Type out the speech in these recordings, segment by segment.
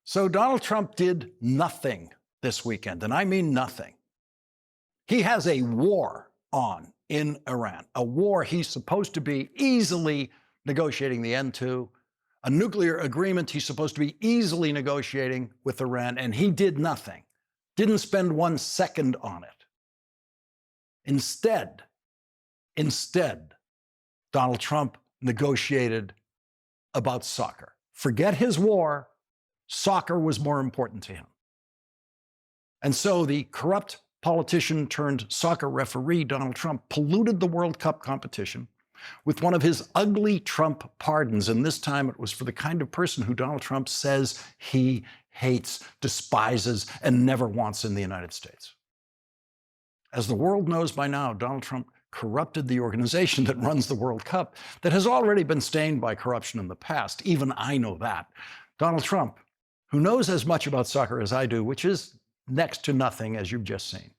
So Donald Trump did nothing this weekend, and I mean nothing. He has a war on in Iran, a war he's supposed to be easily negotiating the end to, a nuclear agreement he's supposed to be easily negotiating with Iran, and he did nothing, didn't spend 1 second on it. Instead, Donald Trump negotiated about soccer. Forget his war, soccer was more important to him. And so the corrupt politician turned soccer referee, Donald Trump, polluted the World Cup competition with one of his ugly Trump pardons. And this time it was for the kind of person who Donald Trump says he hates, despises, and never wants in the United States. As the world knows by now, Donald Trump corrupted the organization that runs the World Cup that has already been stained by corruption in the past. Even I know that. Donald Trump, who knows as much about soccer as I do, which is next to nothing, as you've just seen,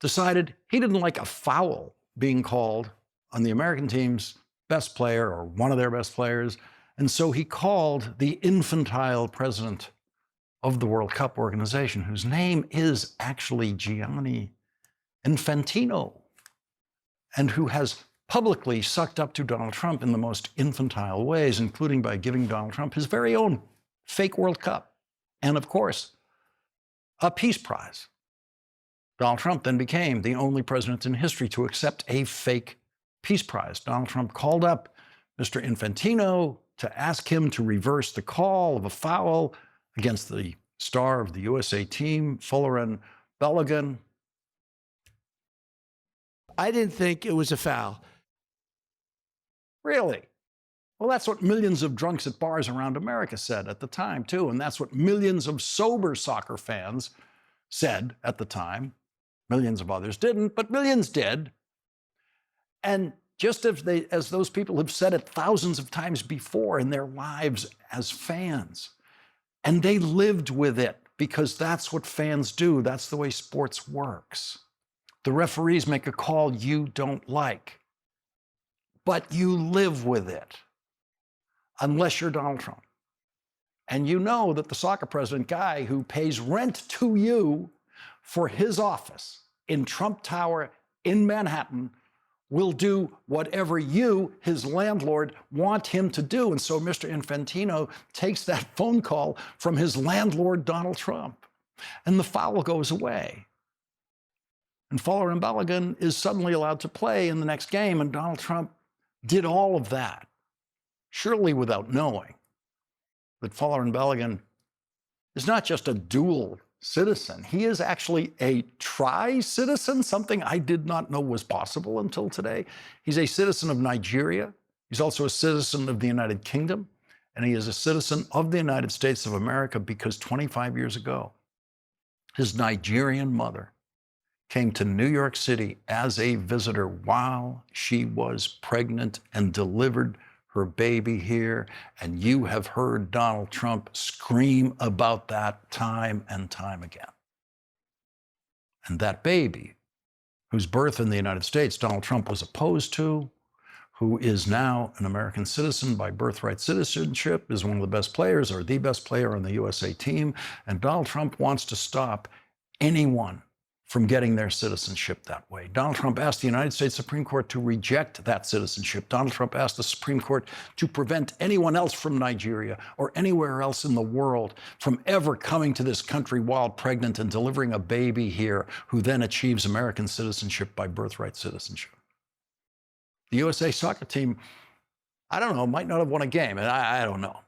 decided he didn't like a foul being called on the American team's best player or one of their best players. And so he called the infantile president of the World Cup organization, whose name is actually Gianni Infantino, and who has publicly sucked up to Donald Trump in the most infantile ways, including by giving Donald Trump his very own fake World Cup. And of course, a peace prize. Donald Trump then became the only president in history to accept a fake peace prize. Donald Trump called up Mr. Infantino to ask him to reverse the call of a foul against the star of the USA team, Folarin Balogun. I didn't think it was a foul. Really? Well, that's what millions of drunks at bars around America said at the time, too. And that's what millions of sober soccer fans said at the time. Millions of others didn't, but millions did. And just as those people have said it thousands of times before in their lives as fans. And they lived with it because that's what fans do. That's the way sports works. The referees make a call you don't like, but you live with it, unless you're Donald Trump. And you know that the soccer president guy who pays rent to you for his office in Trump Tower in Manhattan will do whatever you, his landlord, want him to do. And so Mr. Infantino takes that phone call from his landlord, Donald Trump, and the foul goes away. And Folarin Balogun is suddenly allowed to play in the next game, and Donald Trump did all of that, surely without knowing that Folarin Balogun is not just a dual citizen. He is actually a tri-citizen, something I did not know was possible until today. He's a citizen of Nigeria. He's also a citizen of the United Kingdom, and he is a citizen of the United States of America because 25 years ago, his Nigerian mother came to New York City as a visitor while she was pregnant and delivered her baby here. And you have heard Donald Trump scream about that time and time again. And that baby, whose birth in the United States Donald Trump was opposed to, who is now an American citizen by birthright citizenship, is one of the best players or the best player on the USA team. And Donald Trump wants to stop anyone from getting their citizenship that way. Donald Trump asked the United States Supreme Court to reject that citizenship. Donald Trump asked the Supreme Court to prevent anyone else from Nigeria or anywhere else in the world from ever coming to this country while pregnant and delivering a baby here who then achieves American citizenship by birthright citizenship. The USA soccer team, I don't know, might not have won a game. And I don't know.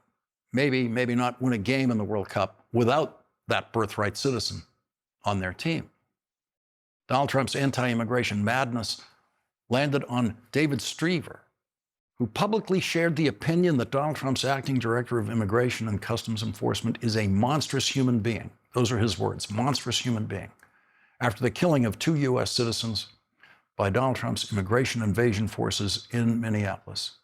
Maybe not win a game in the World Cup without that birthright citizen on their team. Donald Trump's anti-immigration madness landed on David Streever, who publicly shared the opinion that Donald Trump's acting director of Immigration and Customs Enforcement is a monstrous human being. Those are his words, monstrous human being, after the killing of 2 U.S. citizens by Donald Trump's immigration invasion forces in Minneapolis.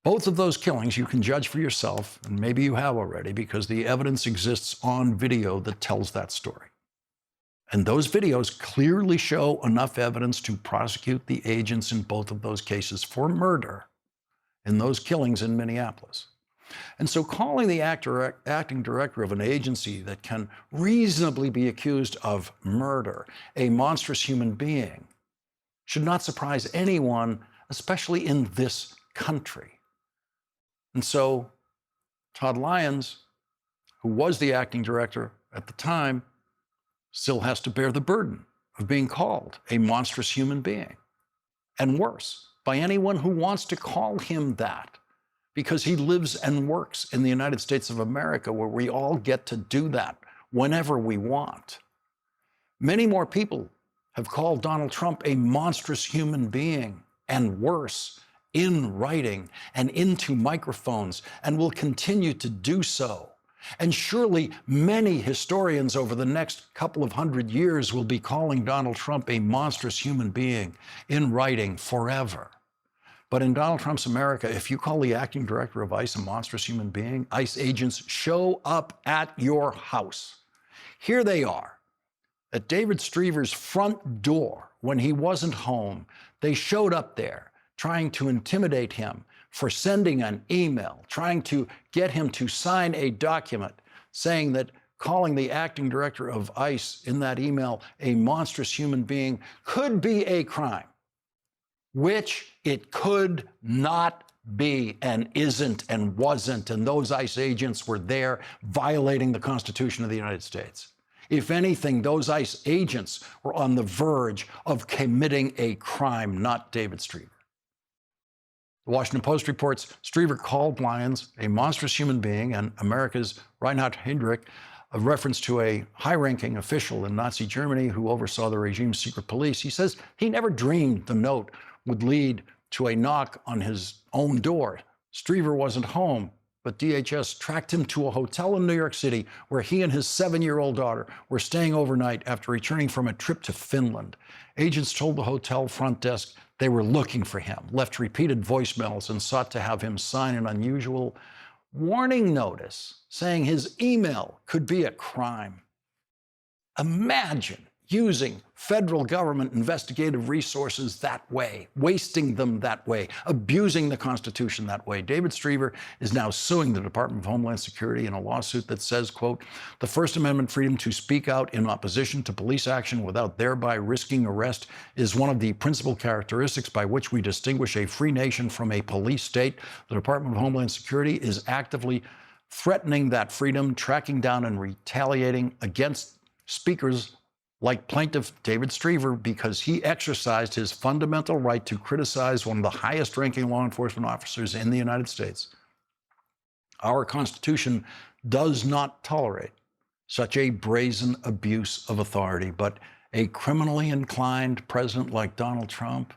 Both of those killings you can judge for yourself, and maybe you have already, because the evidence exists on video that tells that story. And those videos clearly show enough evidence to prosecute the agents in both of those cases for murder in those killings in Minneapolis. And so calling the acting director of an agency that can reasonably be accused of murder a monstrous human being should not surprise anyone, especially in this country. And so Todd Lyons, who was the acting director at the time, still has to bear the burden of being called a monstrous human being, and worse, by anyone who wants to call him that, because he lives and works in the United States of America, where we all get to do that whenever we want. Many more people have called Donald Trump a monstrous human being, and worse, in writing and into microphones, and will continue to do so. And surely many historians over the next couple of hundred years will be calling Donald Trump a monstrous human being in writing forever. But in Donald Trump's America, if you call the acting director of ICE a monstrous human being, ICE agents show up at your house. Here they are, at David Streever's front door when he wasn't home. They showed up there trying to intimidate him for sending an email, trying to get him to sign a document saying that calling the acting director of ICE in that email a monstrous human being could be a crime, which it could not be, and isn't and wasn't. And those ICE agents were there violating the Constitution of the United States. If anything, those ICE agents were on the verge of committing a crime, not David Streever. The Washington Post reports Streever called Lyons a monstrous human being, and America's Reinhard Heydrich, a reference to a high-ranking official in Nazi Germany who oversaw the regime's secret police. He says he never dreamed the note would lead to a knock on his own door. Streever wasn't home, but DHS tracked him to a hotel in New York City where he and his 7-year-old daughter were staying overnight after returning from a trip to Finland. Agents told the hotel front desk they were looking for him, left repeated voicemails, and sought to have him sign an unusual warning notice saying his email could be a crime. Imagine using federal government investigative resources that way, wasting them that way, abusing the Constitution that way. David Streever is now suing the Department of Homeland Security in a lawsuit that says, quote, the First Amendment freedom to speak out in opposition to police action without thereby risking arrest is one of the principal characteristics by which we distinguish a free nation from a police state. The Department of Homeland Security is actively threatening that freedom, tracking down and retaliating against speakers like plaintiff David Streever because he exercised his fundamental right to criticize one of the highest-ranking law enforcement officers in the United States. Our Constitution does not tolerate such a brazen abuse of authority, but a criminally inclined president like Donald Trump,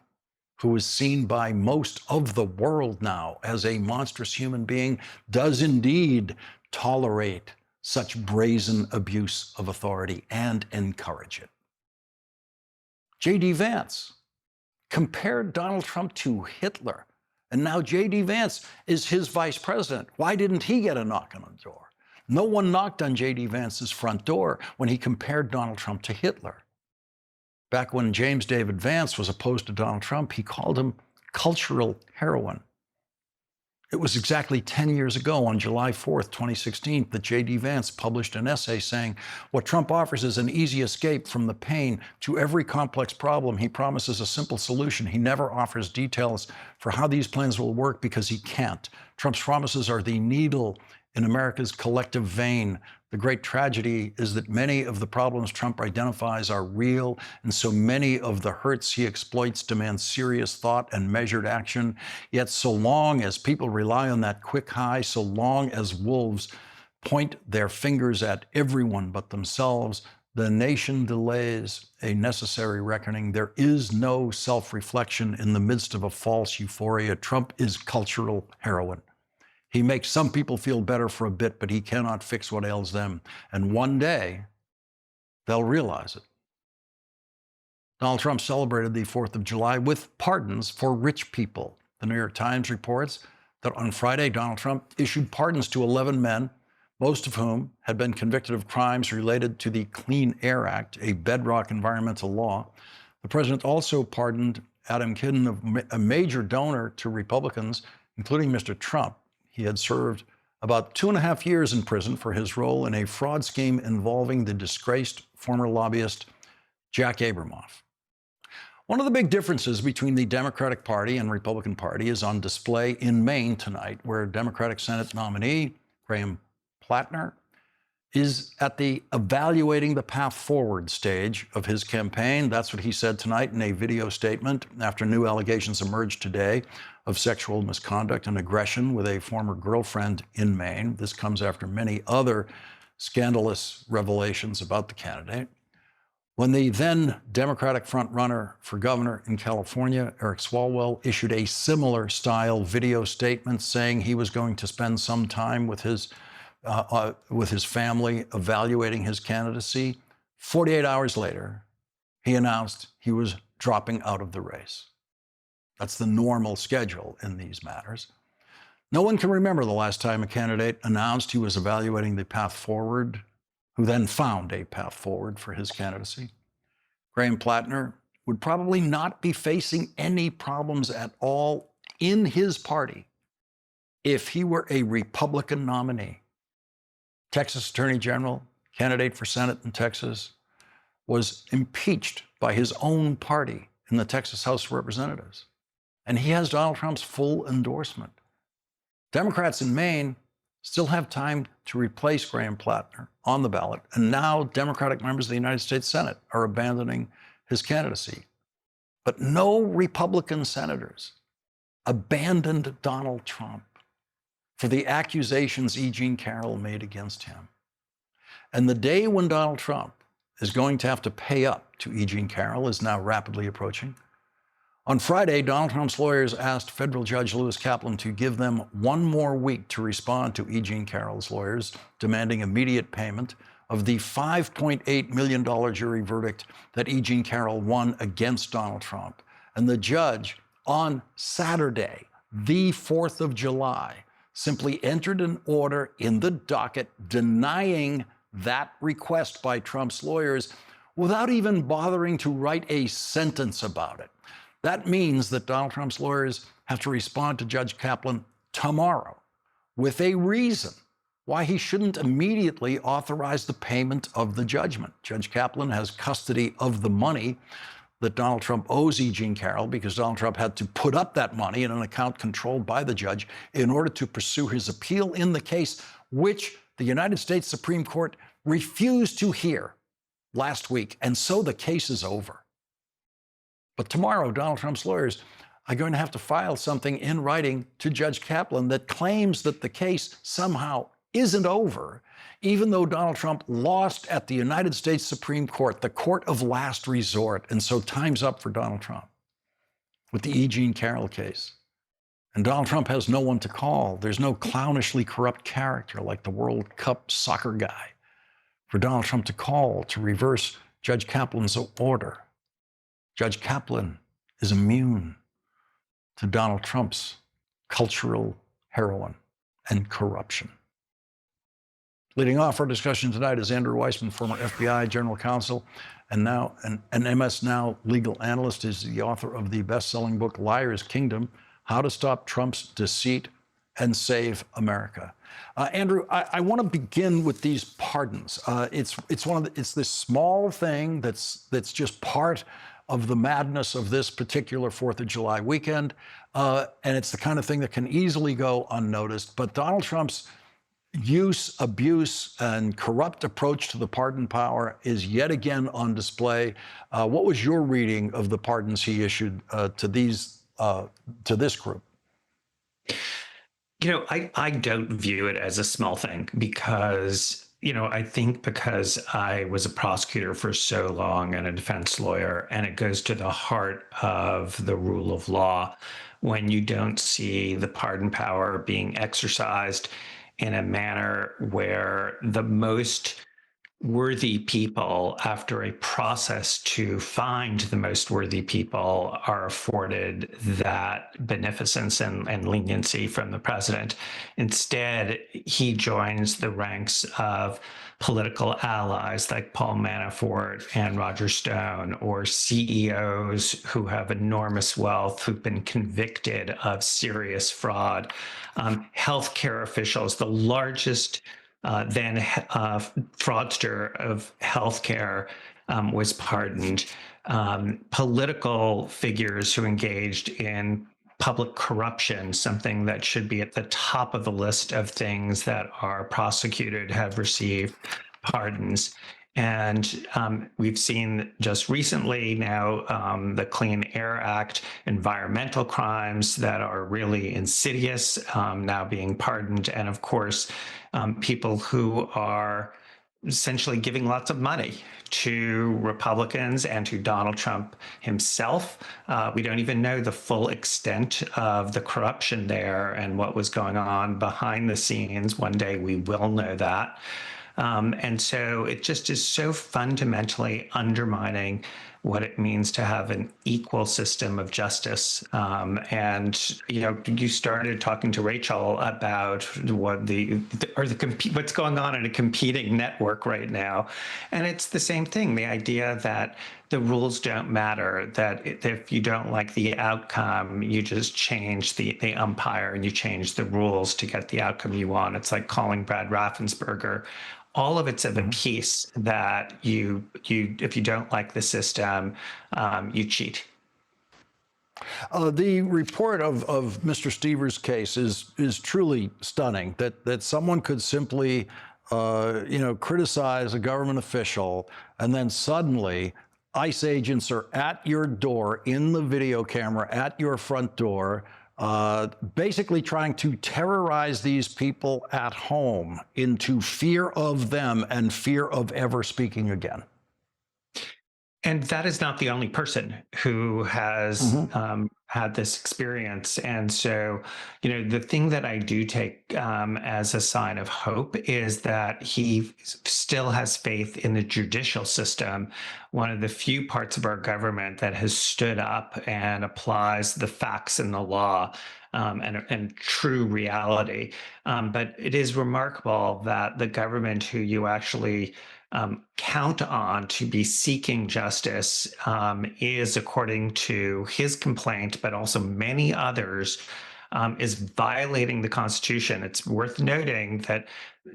who is seen by most of the world now as a monstrous human being, does indeed tolerate such brazen abuse of authority and encourage it. J.D. Vance compared Donald Trump to Hitler, and now J.D. Vance is his vice president. Why didn't he get a knock on the door? No one knocked on J.D. Vance's front door when he compared Donald Trump to Hitler. Back when James David Vance was opposed to Donald Trump, he called him cultural heroin. It was exactly 10 years ago, on July 4th, 2016, that J.D. Vance published an essay saying, what Trump offers is an easy escape from the pain. To every complex problem, he promises a simple solution. He never offers details for how these plans will work because he can't. Trump's promises are the needle in America's collective vein. The great tragedy is that many of the problems Trump identifies are real, and so many of the hurts he exploits demand serious thought and measured action. Yet so long as people rely on that quick high, so long as wolves point their fingers at everyone but themselves, the nation delays a necessary reckoning. There is no self-reflection in the midst of a false euphoria. Trump is cultural heroin. He makes some people feel better for a bit, but he cannot fix what ails them. And one day, they'll realize it. Donald Trump celebrated the 4th of July with pardons for rich people. The New York Times reports that on Friday, Donald Trump issued pardons to 11 men, most of whom had been convicted of crimes related to the Clean Air Act, a bedrock environmental law. The president also pardoned Adam Kidden, a major donor to Republicans, including Mr. Trump. He had served about 2.5 years in prison for his role in a fraud scheme involving the disgraced former lobbyist Jack Abramoff. One of the big differences between the Democratic Party and Republican Party is on display in Maine tonight, where Democratic Senate nominee Graham Plattner is at the evaluating the path forward stage of his campaign. That's what he said tonight in a video statement after new allegations emerged today of sexual misconduct and aggression with a former girlfriend in Maine. This comes after many other scandalous revelations about the candidate. When the then Democratic frontrunner for governor in California, Eric Swalwell, issued a similar style video statement saying he was going to spend some time with his family evaluating his candidacy, 48 hours later, he announced he was dropping out of the race. That's the normal schedule in these matters. No one can remember the last time a candidate announced he was evaluating the path forward, who then found a path forward for his candidacy. Graham Plattner would probably not be facing any problems at all in his party if he were a Republican nominee. Texas Attorney General, candidate for Senate in Texas, was impeached by his own party in the Texas House of Representatives. And he has Donald Trump's full endorsement. Democrats in Maine still have time to replace Graham Plattner on the ballot. And now Democratic members of the United States Senate are abandoning his candidacy. But no Republican senators abandoned Donald Trump for the accusations E. Jean Carroll made against him. And the day when Donald Trump is going to have to pay up to E. Jean Carroll is now rapidly approaching. On Friday, Donald Trump's lawyers asked federal judge Lewis Kaplan to give them 1 more week to respond to E. Jean Carroll's lawyers, demanding immediate payment of the $5.8 million jury verdict that E. Jean Carroll won against Donald Trump. And the judge, on Saturday, the 4th of July, simply entered an order in the docket denying that request by Trump's lawyers without even bothering to write a sentence about it. That means that Donald Trump's lawyers have to respond to Judge Kaplan tomorrow with a reason why he shouldn't immediately authorize the payment of the judgment. Judge Kaplan has custody of the money that Donald Trump owes E. Jean Carroll because Donald Trump had to put up that money in an account controlled by the judge in order to pursue his appeal in the case, which the United States Supreme Court refused to hear last week. And so the case is over. But tomorrow, Donald Trump's lawyers are going to have to file something in writing to Judge Kaplan that claims that the case somehow isn't over, even though Donald Trump lost at the United States Supreme Court, the court of last resort. And so time's up for Donald Trump with the E. Jean Carroll case. And Donald Trump has no one to call. There's no clownishly corrupt character like the World Cup soccer guy for Donald Trump to call to reverse Judge Kaplan's order. Judge Kaplan is immune to Donald Trump's cultural heroin and corruption. Leading off our discussion tonight is Andrew Weissmann, former FBI general counsel and now an MS Now legal analyst. Is the author of the best-selling book Liar's Kingdom: How to Stop Trump's Deceit and Save America. Andrew, I want to begin with these pardons. It's this small thing that's just part of the madness of this particular 4th of July weekend. And it's the kind of thing that can easily go unnoticed. But Donald Trump's use, abuse, and corrupt approach to the pardon power is yet again on display. What was your reading of the pardons he issued to this group? I don't view it as a small thing because, I think because I was a prosecutor for so long and a defense lawyer, and it goes to the heart of the rule of law when you don't see the pardon power being exercised in a manner where the most worthy people, after a process to find the most worthy people, are afforded that beneficence and leniency from the president. Instead, he joins the ranks of political allies like Paul Manafort and Roger Stone, or CEOs who have enormous wealth, who've been convicted of serious fraud, healthcare officials, the largest then fraudster of healthcare was pardoned. Political figures who engaged in public corruption, something that should be at the top of the list of things that are prosecuted, have received pardons. And we've seen just recently now the Clean Air Act, environmental crimes that are really insidious now being pardoned. And of course, people who are essentially giving lots of money to Republicans and to Donald Trump himself. We don't even know the full extent of the corruption there and what was going on behind the scenes. One day we will know that. And so it just is so fundamentally undermining what it means to have an equal system of justice. And you started talking to Rachel about what what's going on in a competing network right now, and it's the same thing. The idea that the rules don't matter, that if you don't like the outcome, you just change the umpire and you change the rules to get the outcome you want. It's like calling Brad Raffensperger. All of it's of a piece that you if you don't like the system, you cheat. The report of Mr. Stever's case is truly stunning. That someone could simply, criticize a government official, and then suddenly ICE agents are at your door in the video camera at your front door, basically trying to terrorize these people at home into fear of them and fear of ever speaking again. And that is not the only person who has had this experience. And so, the thing that I do take as a sign of hope is that he still has faith in the judicial system, one of the few parts of our government that has stood up and applies the facts and the law and true reality. But it is remarkable that the government who you actually count on to be seeking justice is, according to his complaint, but also many others, is violating the Constitution. It's worth noting that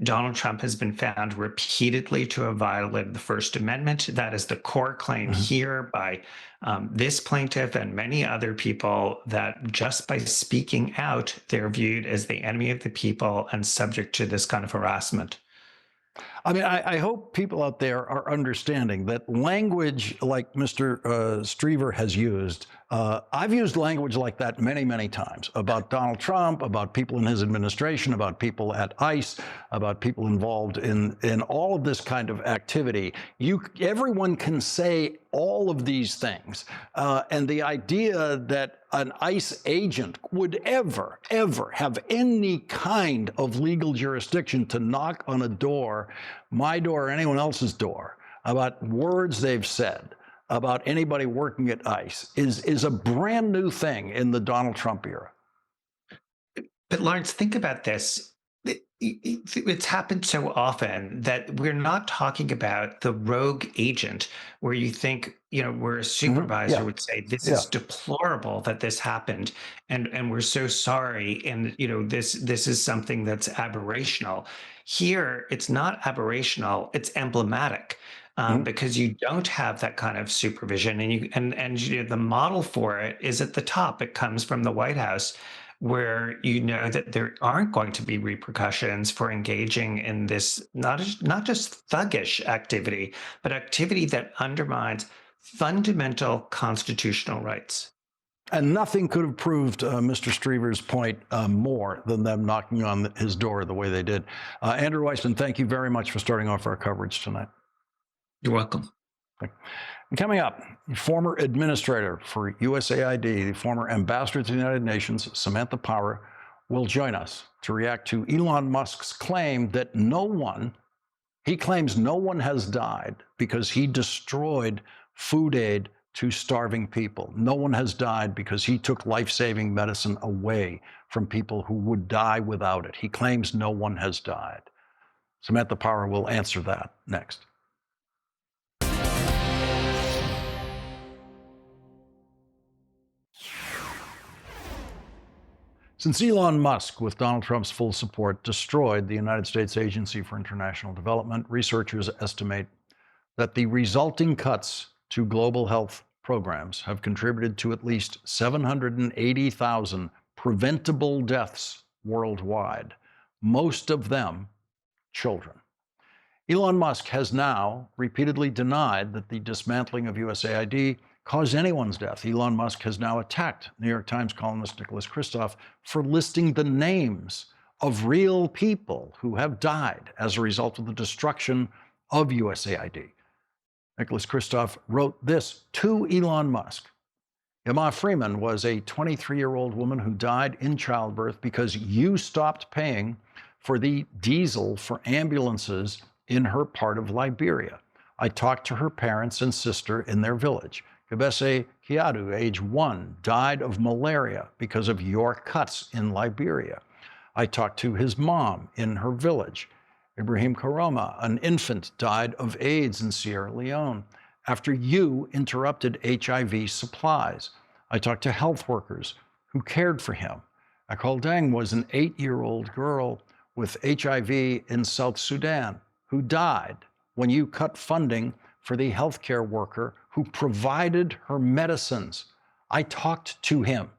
Donald Trump has been found repeatedly to have violated the First Amendment. That is the core claim here by this plaintiff and many other people, that just by speaking out, they're viewed as the enemy of the people and subject to this kind of harassment. I mean, I hope people out there are understanding that language like Mr. Stever has used. I've used language like that many, many times about Donald Trump, about people in his administration, about people at ICE, about people involved in all of this kind of activity. Everyone can say all of these things. And the idea that an ICE agent would ever have any kind of legal jurisdiction to knock on a door, my door or anyone else's door, about words they've said about anybody working at ICE is a brand new thing in the Donald Trump era. But Lawrence, think about this. It's happened so often that we're not talking about the rogue agent where you think, where a supervisor would say, this is deplorable that this happened. And we're so sorry. And, this is something that's aberrational. Here, it's not aberrational, it's emblematic. Because you don't have that kind of supervision, and the model for it is at the top. It comes from the White House, where that there aren't going to be repercussions for engaging in this not just thuggish activity, but activity that undermines fundamental constitutional rights. And nothing could have proved Mr. Stever's point more than them knocking on his door the way they did. Andrew Weissmann, thank you very much for starting off our coverage tonight. You're welcome. And coming up, former administrator for USAID, the former ambassador to the United Nations, Samantha Power, will join us to react to Elon Musk's claim that no one He claims no one has died because he destroyed food aid to starving people. No one has died because he took life-saving medicine away from people who would die without it. He claims no one has died. Samantha Power will answer that next. Since Elon Musk, with Donald Trump's full support, destroyed the United States Agency for International Development, researchers estimate that the resulting cuts to global health programs have contributed to at least 780,000 preventable deaths worldwide, most of them children. Elon Musk has now repeatedly denied that the dismantling of USAID caused anyone's death. Elon Musk has now attacked New York Times columnist Nicholas Kristof for listing the names of real people who have died as a result of the destruction of USAID. Nicholas Kristof wrote this to Elon Musk. Emma Freeman was a 23-year-old woman who died in childbirth because you stopped paying for the diesel for ambulances in her part of Liberia. I talked to her parents and sister in their village. Kebese Kiadu, age 1, died of malaria because of your cuts in Liberia. I talked to his mom in her village. Ibrahim Karoma, an infant, died of AIDS in Sierra Leone after you interrupted HIV supplies. I talked to health workers who cared for him. Akol Deng was an 8-year-old girl with HIV in South Sudan who died when you cut funding for the healthcare worker who provided her medicines. I talked to him.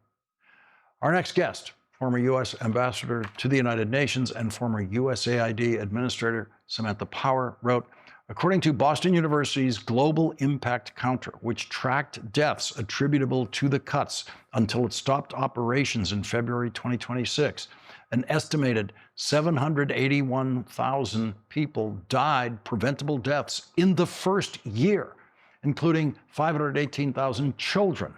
Our next guest, former U.S. Ambassador to the United Nations and former USAID Administrator Samantha Power, wrote, according to Boston University's Global Impact Counter, which tracked deaths attributable to the cuts until it stopped operations in February 2026, an estimated 781,000 people died preventable deaths in the first year, including 518,000 children.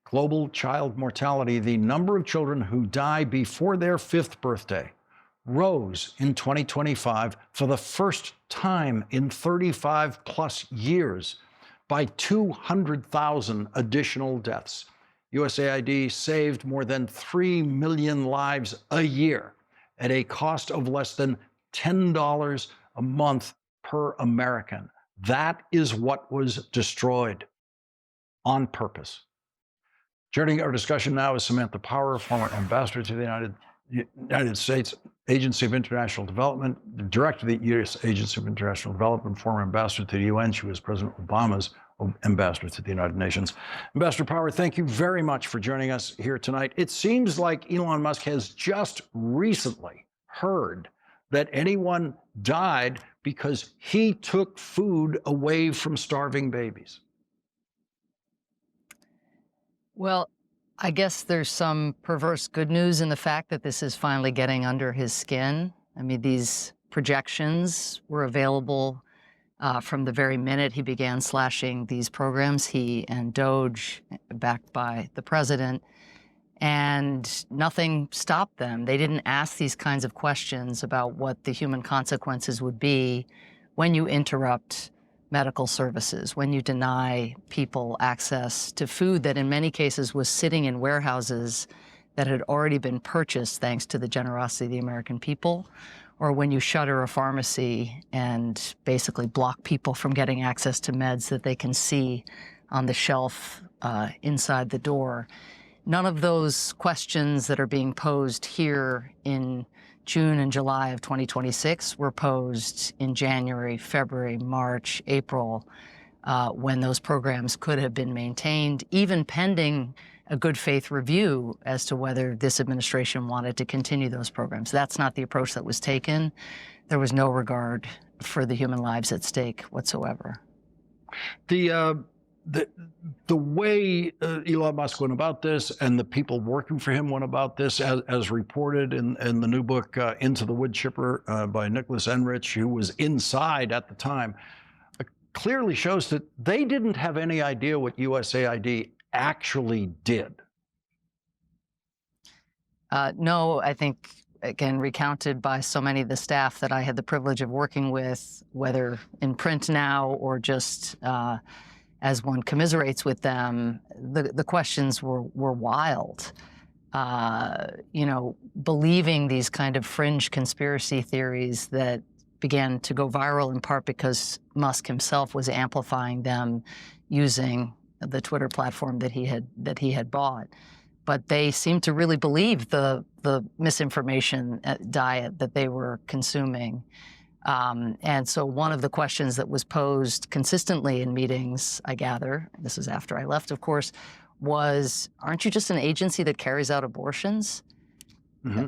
Global child mortality, the number of children who die before their 5th birthday, rose in 2025 for the first time in 35 plus years by 200,000 additional deaths. USAID saved more than 3 million lives a year at a cost of less than $10 a month per American. That is what was destroyed on purpose. Joining our discussion now is Samantha Power, former ambassador to the United States Agency of International Development, the director of the U.S. Agency of International Development, former ambassador to the UN. She was President Obama's ambassador to the United Nations. Ambassador Power, thank you very much for joining us here tonight. It seems like Elon Musk has just recently heard that anyone died because he took food away from starving babies. Well, I guess there's some perverse good news in the fact that this is finally getting under his skin. I mean, these projections were available from the very minute he began slashing these programs, he and DOGE, backed by the president, and nothing stopped them. They didn't ask these kinds of questions about what the human consequences would be when you interrupt medical services, when you deny people access to food that in many cases was sitting in warehouses that had already been purchased thanks to the generosity of the American people, or when you shutter a pharmacy and basically block people from getting access to meds that they can see on the shelf inside the door. None of those questions that are being posed here in June and July of 2026 were posed in January, February, March, April, when those programs could have been maintained, even pending a good faith review as to whether this administration wanted to continue those programs. That's not the approach that was taken. There was no regard for the human lives at stake whatsoever. The way Elon Musk went about this and the people working for him went about this, as reported in the new book, Into the Wood Chipper by Nicholas Enrich, who was inside at the time, clearly shows that they didn't have any idea what USAID actually did. No, I think again, recounted by so many of the staff that I had the privilege of working with, whether in print now or just as one commiserates with them, the questions were wild. Believing these kind of fringe conspiracy theories that began to go viral in part because Musk himself was amplifying them using the Twitter platform that he had bought. But they seemed to really believe the misinformation diet that they were consuming. And so one of the questions that was posed consistently in meetings, I gather, this is after I left, of course, was, aren't you just an agency that carries out abortions? Mm-hmm.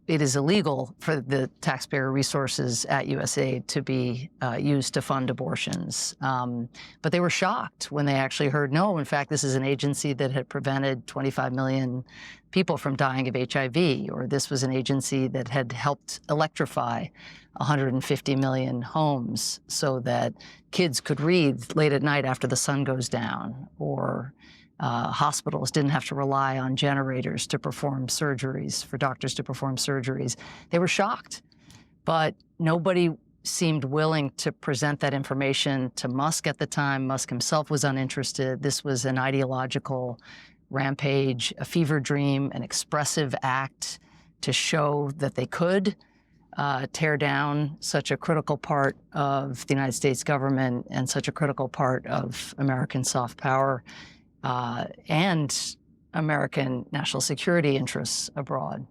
It is illegal for the taxpayer resources at USAID to be used to fund abortions. But they were shocked when they actually heard, no, in fact, this is an agency that had prevented 25 million people from dying of HIV, or this was an agency that had helped electrify 150 million homes so that kids could read late at night after the sun goes down, or hospitals didn't have to rely on generators to perform surgeries, for doctors to perform surgeries. They were shocked, but nobody seemed willing to present that information to Musk at the time. Musk himself was uninterested. This was an ideological rampage, a fever dream, an expressive act to show that they could tear down such a critical part of the United States government and such a critical part of American soft power. And American national security interests abroad.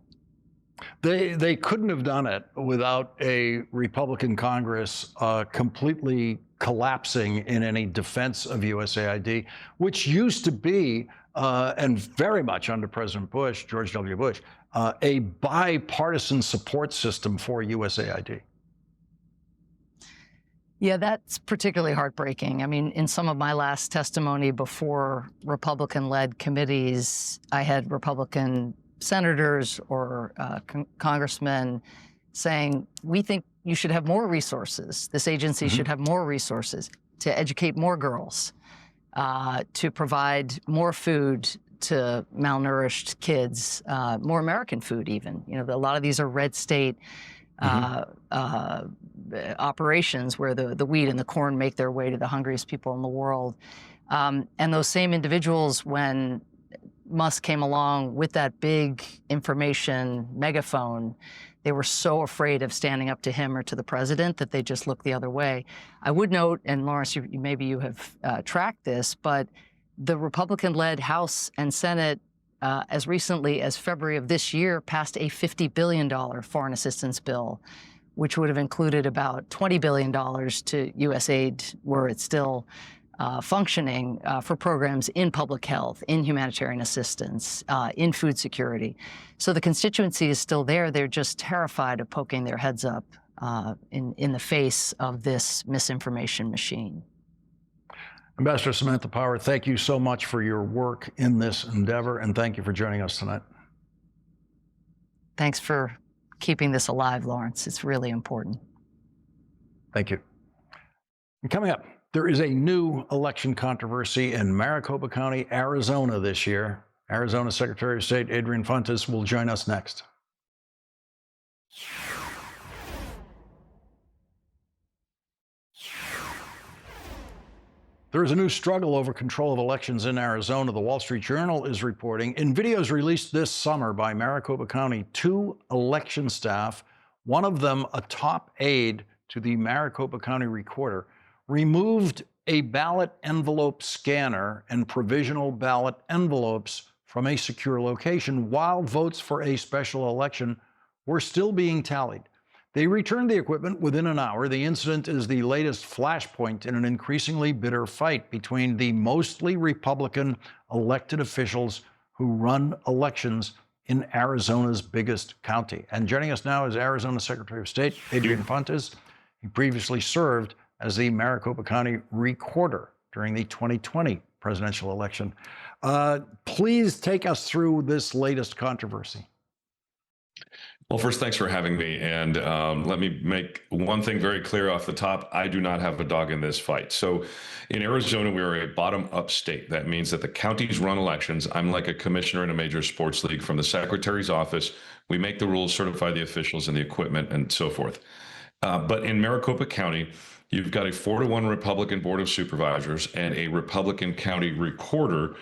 They couldn't have done it without a Republican Congress completely collapsing in any defense of USAID, which used to be, and very much under President Bush, George W. Bush, a bipartisan support system for USAID. Yeah, that's particularly heartbreaking. I mean, in some of my last testimony before Republican-led committees, I had Republican senators or congressmen saying, we think you should have more resources. This agency should have more resources to educate more girls, to provide more food to malnourished kids, more American food even. A lot of these are red state operations where the wheat and the corn make their way to the hungriest people in the world. And those same individuals, when Musk came along with that big information megaphone, they were so afraid of standing up to him or to the president that they just looked the other way. I would note, and Lawrence, maybe you have tracked this, but the Republican-led House and Senate as recently as February of this year, passed a $50 billion foreign assistance bill, which would have included about $20 billion to USAID were it still functioning for programs in public health, in humanitarian assistance, in food security. So the constituency is still there. They're just terrified of poking their heads up in the face of this misinformation machine. Ambassador Samantha Power, thank you so much for your work in this endeavor, and thank you for joining us tonight. Thanks for keeping this alive, Lawrence. It's really important. Thank you. And coming up, there is a new election controversy in Maricopa County, Arizona this year. Arizona Secretary of State Adrian Fontes will join us next. There is a new struggle over control of elections in Arizona. The Wall Street Journal is reporting in videos released this summer by Maricopa County, 2 election staff, one of them a top aide to the Maricopa County recorder, removed a ballot envelope scanner and provisional ballot envelopes from a secure location while votes for a special election were still being tallied. They returned the equipment within an hour. The incident is the latest flashpoint in an increasingly bitter fight between the mostly Republican elected officials who run elections in Arizona's biggest county. And joining us now is Arizona Secretary of State Adrian Fontes. He previously served as the Maricopa County recorder during the 2020 presidential election. Please take us through this latest controversy. Well, first, thanks for having me. And let me make one thing very clear off the top. I do not have a dog in this fight. So in Arizona, we are a bottom up state. That means that the counties run elections. I'm like a commissioner in a major sports league from the secretary's office. We make the rules, certify the officials and the equipment and so forth. But in Maricopa County, you've got a 4-to-1 Republican Board of Supervisors and a Republican county recorder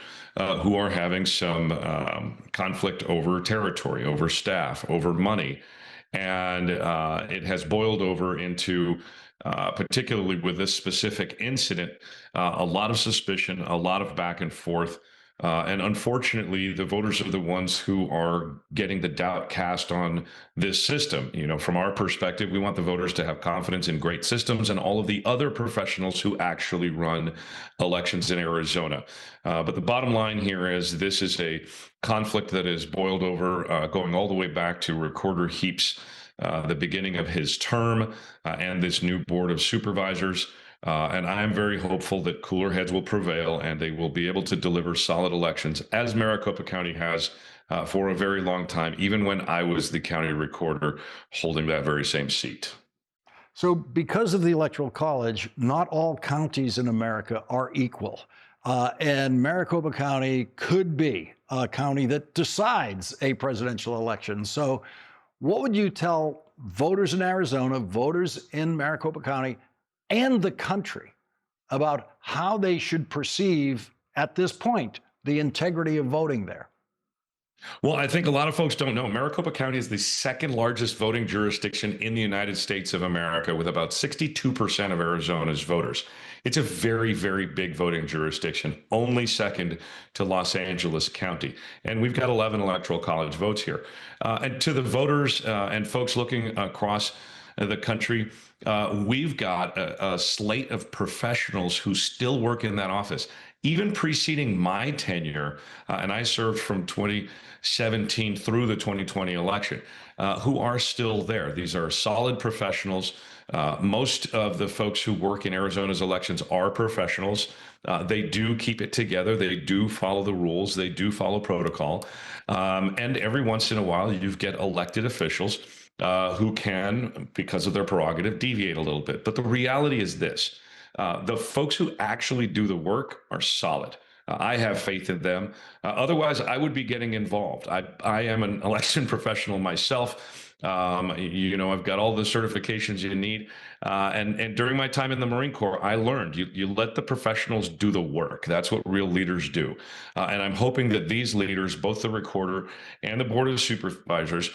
who are having some conflict over territory, over staff, over money. And it has boiled over into, particularly with this specific incident, a lot of suspicion, a lot of back and forth. And unfortunately, the voters are the ones who are getting the doubt cast on this system. You know, from our perspective, we want the voters to have confidence in great systems and all of the other professionals who actually run elections in Arizona. But the bottom line here is this is a conflict that is boiled over, going all the way back to Recorder Heap's the beginning of his term and this new board of supervisors. And I am very hopeful that cooler heads will prevail and they will be able to deliver solid elections, as Maricopa County has for a very long time, even when I was the county recorder holding that very same seat. So because of the Electoral College, not all counties in America are equal. And Maricopa County could be a county that decides a presidential election. So what would you tell voters in Arizona, voters in Maricopa County, and the country about how they should perceive, at this point, the integrity of voting there? Well, I think a lot of folks don't know Maricopa County is the second largest voting jurisdiction in the United States of America, with about 62% of Arizona's voters. It's a very, very big voting jurisdiction, only second to Los Angeles County. And we've got 11 electoral college votes here. And to the voters and folks looking across the country, we've got a slate of professionals who still work in that office, even preceding my tenure, and I served from 2017 through the 2020 election, who are still there. These are solid professionals. Most of the folks who work in Arizona's elections are professionals. They do keep it together. They do follow the rules. They do follow protocol. And every once in a while, you get elected officials who can, because of their prerogative, deviate a little bit. But the reality is this. The folks who actually do the work are solid. I have faith in them. Otherwise, I would be getting involved. I am an election professional myself. I've got all the certifications you need. And during my time in the Marine Corps, I learned you let the professionals do the work. That's what real leaders do. And I'm hoping that these leaders, both the recorder and the Board of Supervisors,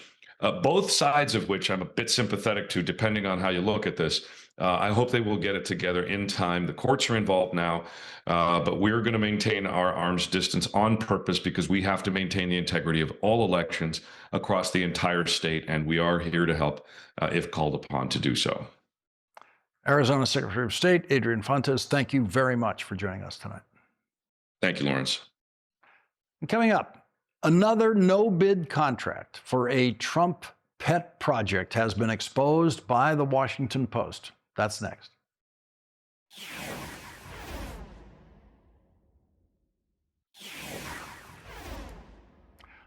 both sides of which I'm a bit sympathetic to, depending on how you look at this, I hope they will get it together in time. The courts are involved now, but we're going to maintain our arm's distance on purpose because we have to maintain the integrity of all elections across the entire state, and we are here to help if called upon to do so. Arizona Secretary of State Adrian Fontes, thank you very much for joining us tonight. Thank you, Lawrence. And coming up, another no-bid contract for a Trump pet project has been exposed by the Washington Post. That's next.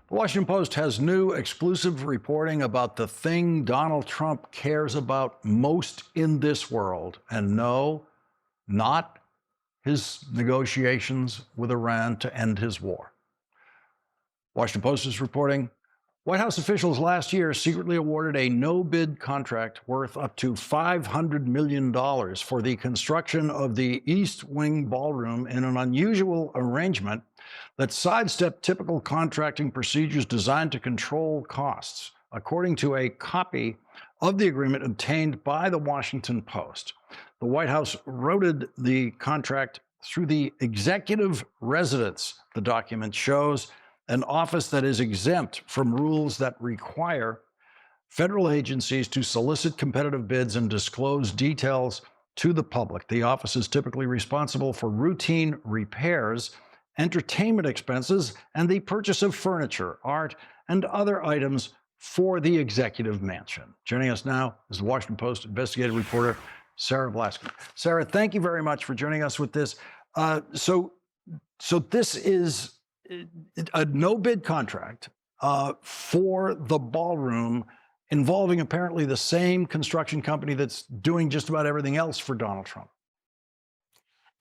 The Washington Post has new exclusive reporting about the thing Donald Trump cares about most in this world. And no, not his negotiations with Iran to end his war. Washington Post is reporting, White House officials last year secretly awarded a no-bid contract worth up to $500 million for the construction of the East Wing Ballroom in an unusual arrangement that sidestepped typical contracting procedures designed to control costs, according to a copy of the agreement obtained by the Washington Post. The White House routed the contract through the executive residence, the document shows, an office that is exempt from rules that require federal agencies to solicit competitive bids and disclose details to the public. The office is typically responsible for routine repairs, entertainment expenses, and the purchase of furniture, art, and other items for the executive mansion. Joining us now is the Washington Post investigative reporter, Sarah Blasker. Sarah, thank you very much for joining us with this. So this is a no-bid contract for the ballroom involving apparently the same construction company that's doing just about everything else for Donald Trump.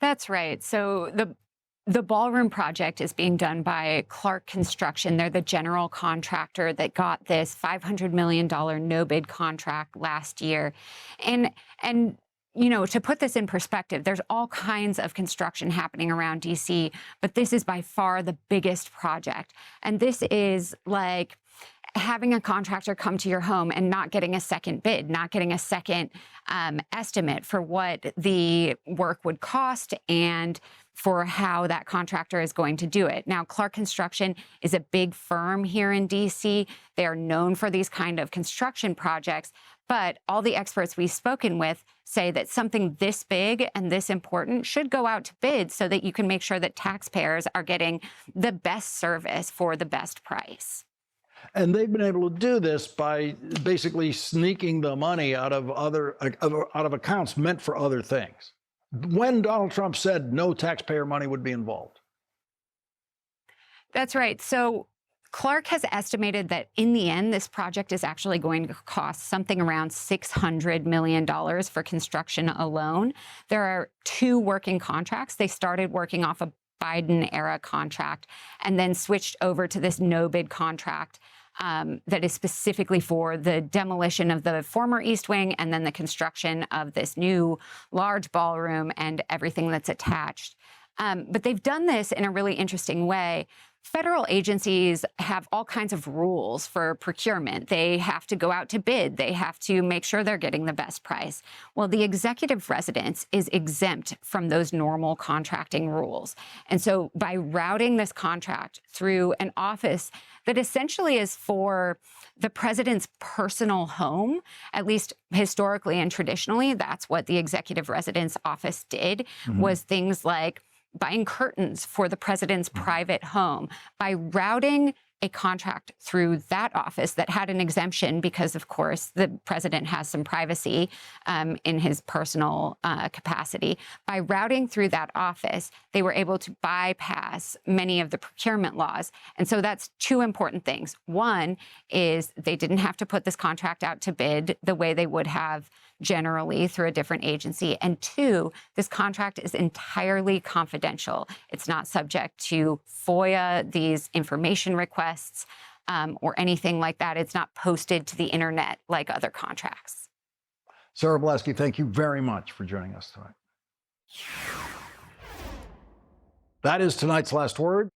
That's right. So the ballroom project is being done by Clark Construction. They're the general contractor that got this $500 million no-bid contract last year. And you know, to put this in perspective, there's all kinds of construction happening around DC, but this is by far the biggest project. And this is like having a contractor come to your home and not getting a second bid, not getting a second estimate for what the work would cost and for how that contractor is going to do it. Now, Clark Construction is a big firm here in DC. They are known for these kind of construction projects, but all the experts we've spoken with say that something this big and this important should go out to bid so that you can make sure that taxpayers are getting the best service for the best price. And they've been able to do this by basically sneaking the money out of accounts meant for other things. When Donald Trump said no taxpayer money would be involved. That's right. So Clark has estimated that in the end, this project is actually going to cost something around $600 million for construction alone. There are 2 working contracts. They started working off a Biden-era contract and then switched over to this no-bid contract that is specifically for the demolition of the former East Wing and then the construction of this new large ballroom and everything that's attached. But they've done this in a really interesting way. Federal agencies have all kinds of rules for procurement. They have to go out to bid. They have to make sure they're getting the best price. Well, the executive residence is exempt from those normal contracting rules. And so by routing this contract through an office that essentially is for the president's personal home, at least historically and traditionally, that's what the executive residence office did, was things like buying curtains for the president's private home. By routing a contract through that office that had an exemption because, of course, the president has some privacy in his personal capacity. By routing through that office, they were able to bypass many of the procurement laws. And so that's 2 important things. One is they didn't have to put this contract out to bid the way they would have generally through a different agency. And 2, this contract is entirely confidential. It's not subject to FOIA, these information requests, or anything like that. It's not posted to the internet like other contracts. Sarah Blasky, thank you very much for joining us tonight. That is tonight's last word.